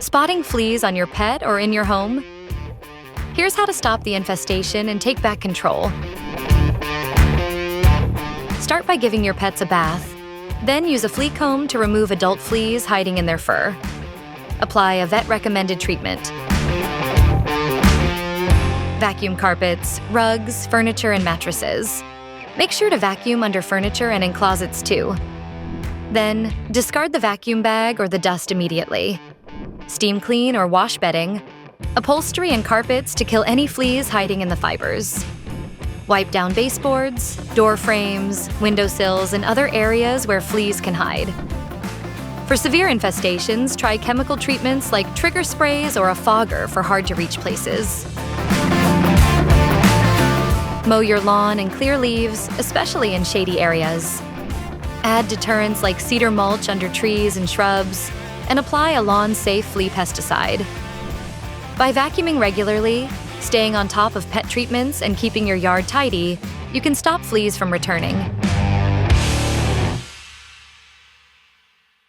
Spotting fleas on your pet or in your home? Here's how to stop the infestation and take back control. Start by giving your pets a bath. Then use a flea comb to remove adult fleas hiding in their fur. Apply a vet-recommended treatment. Vacuum carpets, rugs, furniture, and mattresses. Make sure to vacuum under furniture and in closets too. Then, discard the vacuum bag or the dust immediately. Steam clean or wash bedding, upholstery and carpets to kill any fleas hiding in the fibers. Wipe down baseboards, door frames, windowsills, and other areas where fleas can hide. For severe infestations, try chemical treatments like trigger sprays or a fogger for hard-to-reach places. Mow your lawn and clear leaves, especially in shady areas. Add deterrents like cedar mulch under trees and shrubs, and apply a lawn-safe flea pesticide. By vacuuming regularly, staying on top of pet treatments, and keeping your yard tidy, you can stop fleas from returning.